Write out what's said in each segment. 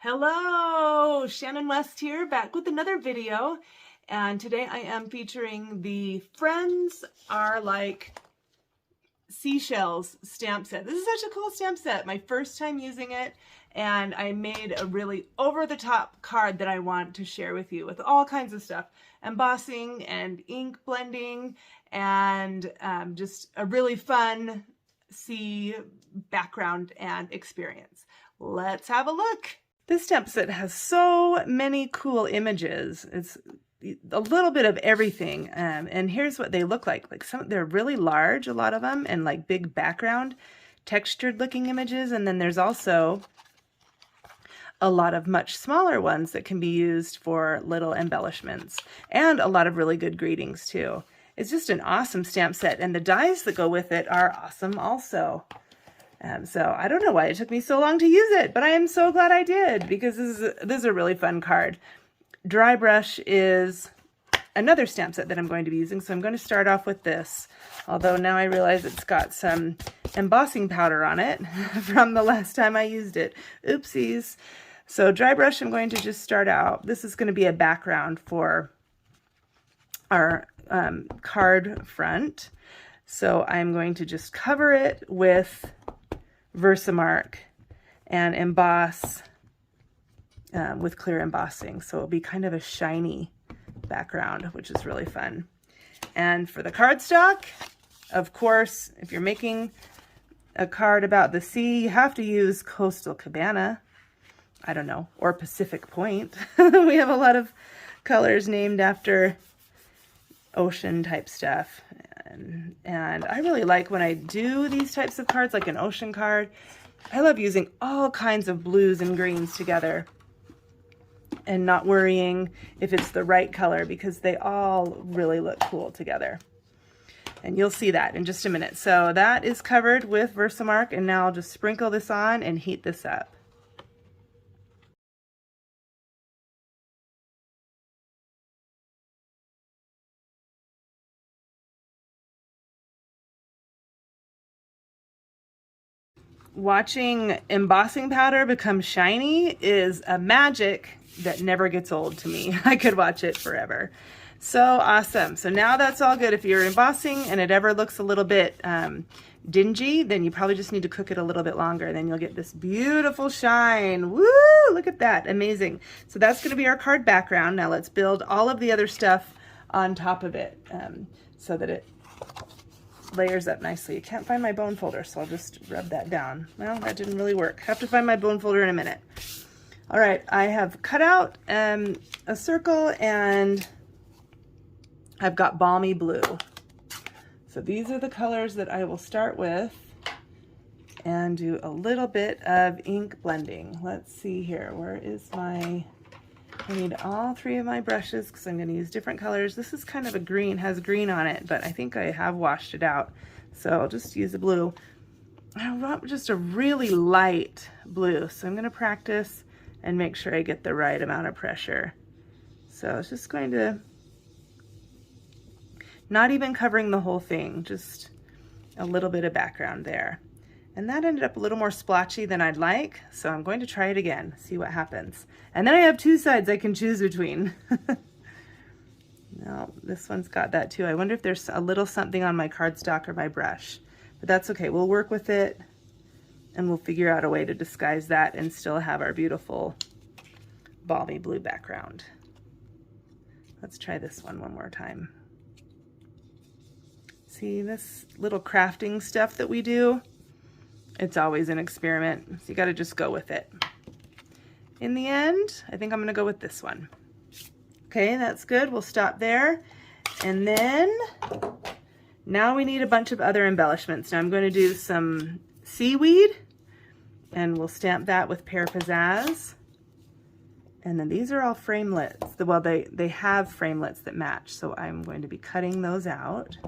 Hello, Shannon West here, back with another video. And today I am featuring the Friends Are Like Seashells stamp set. This is such a cool stamp set. My first time using it, and I made a really over-the-top card that I want to share with you with all kinds of stuff. Embossing and ink blending and just a really fun sea background and experience. Let's have a look. This stamp set has so many cool images. It's a little bit of everything, and here's what they look like. They're really large, a lot of them, and like big background, textured looking images, and then there's also a lot of much smaller ones that can be used for little embellishments, and a lot of really good greetings too. It's just an awesome stamp set, and the dies that go with it are awesome also. So I don't know why it took me so long to use it, but I am so glad I did, because this is a really fun card. Dry brush is another stamp set that I'm going to be using, so I'm going to start off with this, although now I realize it's got some embossing powder on it from the last time I used it. Oopsies. So dry brush, I'm going to just start out. This is going to be a background for our card front, so I'm going to just cover it with Versamark and emboss with clear embossing, so it'll be kind of a shiny background, which is really fun. And for the cardstock, of course, if you're making a card about the sea, you have to use Coastal Cabana, I don't know, or Pacific Point. We have a lot of colors named after ocean type stuff. And I really like when I do these types of cards, like an ocean card, I love using all kinds of blues and greens together and not worrying if it's the right color, because they all really look cool together. And you'll see that in just a minute. So that is covered with Versamark, and now I'll just sprinkle this on and heat this up. Watching embossing powder become shiny is a magic that never gets old to me. I could watch it forever. So awesome. So now that's all good. If you're embossing and it ever looks a little bit dingy, then you probably just need to cook it a little bit longer. Then you'll get this beautiful shine. Woo! Look at that. Amazing. So that's going to be our card background. Now let's build all of the other stuff on top of it so that it layers up nicely. I can't find my bone folder, so I'll just rub that down. Well, that didn't really work. Have to find my bone folder in a minute. All right, I have cut out a circle, and I've got balmy blue. So these are the colors that I will start with and do a little bit of ink blending. Let's see here. Where is my... I need all three of my brushes because I'm going to use different colors. This is kind of a green, has green on it, but I think I have washed it out. So I'll just use the blue. I want just a really light blue, so I'm going to practice and make sure I get the right amount of pressure. So it's just going to, not even covering the whole thing, just a little bit of background there. And that ended up a little more splotchy than I'd like, so I'm going to try it again, see what happens. And then I have two sides I can choose between. No, this one's got that too. I wonder if there's a little something on my cardstock or my brush, but that's okay. We'll work with it, and we'll figure out a way to disguise that and still have our beautiful balmy blue background. Let's try this one more time. See this little crafting stuff that we do? It's always an experiment, so you got to just go with it. In the end, I think I'm going to go with this one. Okay, that's good. We'll stop there. And then, now we need a bunch of other embellishments. Now I'm going to do some seaweed, and we'll stamp that with Pear Pizzazz. And then these are all framelets. Well, they have framelets that match, so I'm going to be cutting those out.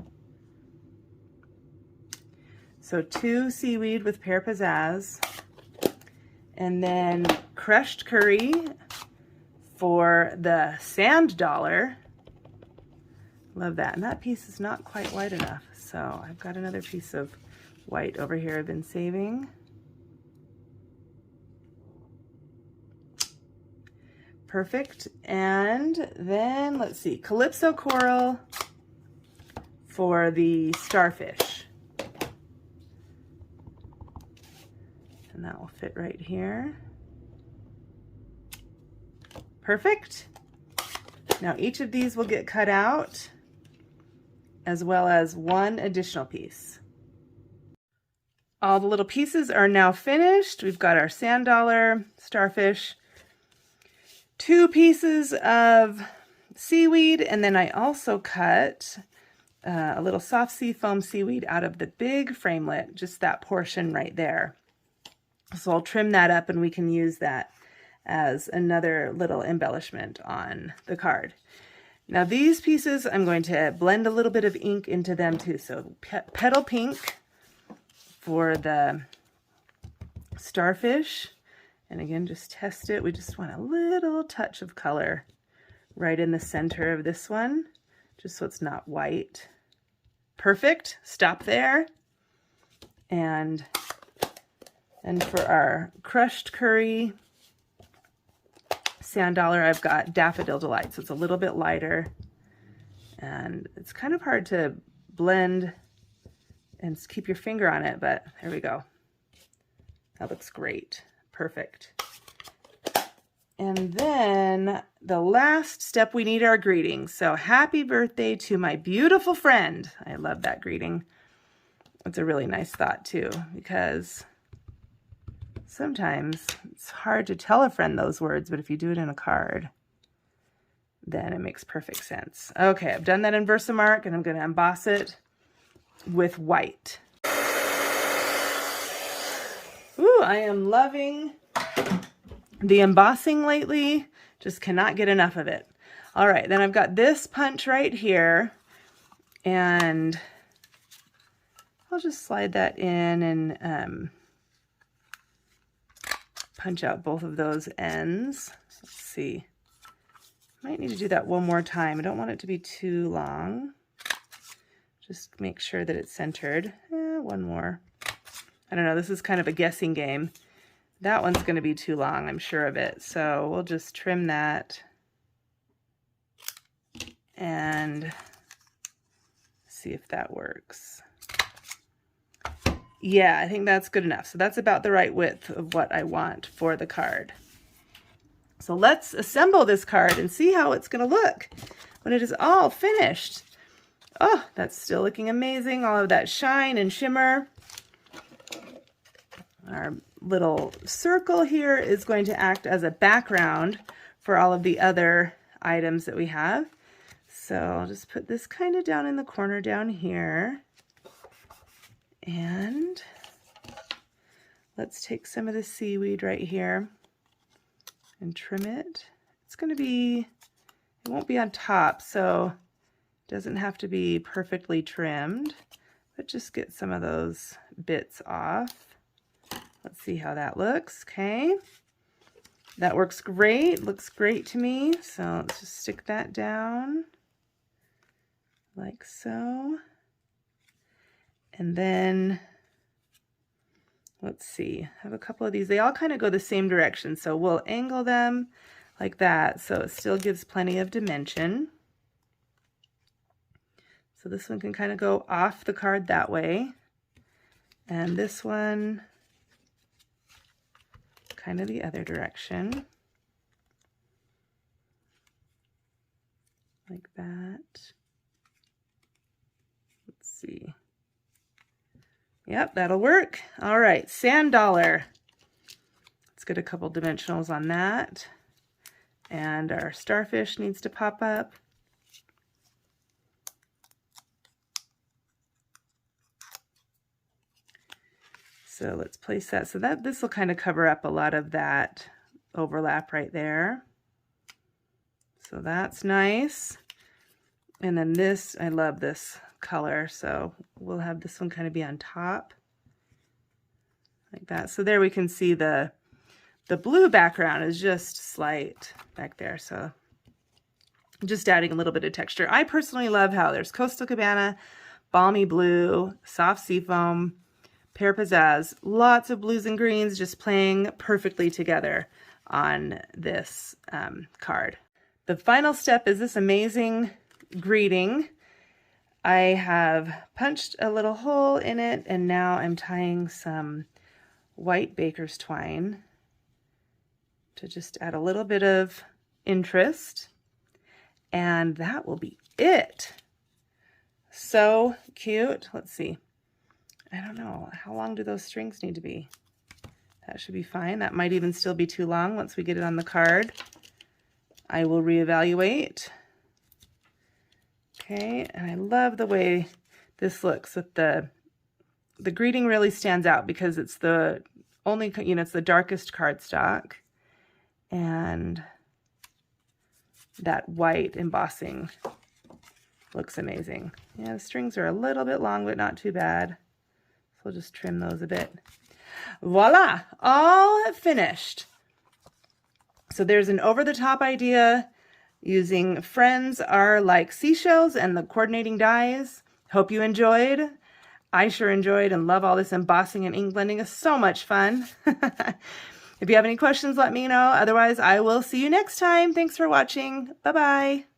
So 2 seaweed with Pear Pizzazz, and then crushed curry for the sand dollar. Love that. And that piece is not quite white enough, so I've got another piece of white over here I've been saving. Perfect. And then let's see, Calypso Coral for the starfish. And that will fit right here. Perfect. Now each of these will get cut out, as well as one additional piece. All the little pieces are now finished. We've got our sand dollar, starfish, 2 pieces of seaweed, and then I also cut a little soft sea foam seaweed out of the big framelit, just that portion right there. So I'll trim that up and we can use that as another little embellishment on the card. Now these pieces, I'm going to blend a little bit of ink into them too. So petal pink for the starfish. And again, just test it. We just want a little touch of color right in the center of this one, just so it's not white. Perfect. Stop there. And for our crushed curry sand dollar, I've got Daffodil Delight, so it's a little bit lighter. And it's kind of hard to blend and keep your finger on it, but there we go. That looks great. Perfect. And then the last step, we need our greeting. So happy birthday to my beautiful friend. I love that greeting. It's a really nice thought too, because sometimes it's hard to tell a friend those words, but if you do it in a card, then it makes perfect sense. Okay, I've done that in Versamark and I'm going to emboss it with white. Ooh, I am loving the embossing lately. Just cannot get enough of it. All right, then I've got this punch right here, and I'll just slide that in and punch out both of those ends. Let's see. Might need to do that one more time. I don't want it to be too long. Just make sure that it's centered. One more. I don't know, this is kind of a guessing game. That one's going to be too long, I'm sure of it. So we'll just trim that and see if that works. Yeah, I think that's good enough. So that's about the right width of what I want for the card. So let's assemble this card and see how it's going to look when it is all finished. Oh, that's still looking amazing. All of that shine and shimmer. Our little circle here is going to act as a background for all of the other items that we have. So I'll just put this kind of down in the corner down here. And let's take some of the seaweed right here and trim it. It's going to be, it won't be on top, so it doesn't have to be perfectly trimmed, but just get some of those bits off. Let's see how that looks. Okay, that works great. Looks great to me. So let's just stick that down like so. And then let's see, I have a couple of these. They all kind of go the same direction. So we'll angle them like that so it still gives plenty of dimension. So this one can kind of go off the card that way. And this one kind of the other direction, like that. Let's see. Yep, that'll work. All right, sand dollar. Let's get a couple dimensionals on that. And our starfish needs to pop up. So let's place that so that this will kind of cover up a lot of that overlap right there. So that's nice. And then this, I love this color, so we'll have this one kind of be on top like that. So there we can see the blue background is just slight back there. So just adding a little bit of texture. I personally love how there's Coastal Cabana, Balmy Blue, Soft Seafoam, Pear Pizzazz, lots of blues and greens just playing perfectly together. on this card. The final step is this amazing greeting. I have punched a little hole in it, and now I'm tying some white baker's twine to just add a little bit of interest, and that will be it. So cute. Let's see. I don't know. How long do those strings need to be? That should be fine. That might even still be too long once we get it on the card. I will reevaluate. Okay, and I love the way this looks with the greeting really stands out because it's the only, you know, it's the darkest cardstock, and that white embossing looks amazing. Yeah, the strings are a little bit long, but not too bad. So we'll just trim those a bit. Voila, all finished. So there's an over-the-top idea using Friends Are Like Seashells and the coordinating dies. Hope you enjoyed. I sure enjoyed and love all this embossing and ink blending. It's so much fun. If you have any questions, let me know. Otherwise, I will see you next time. Thanks for watching. Bye-bye.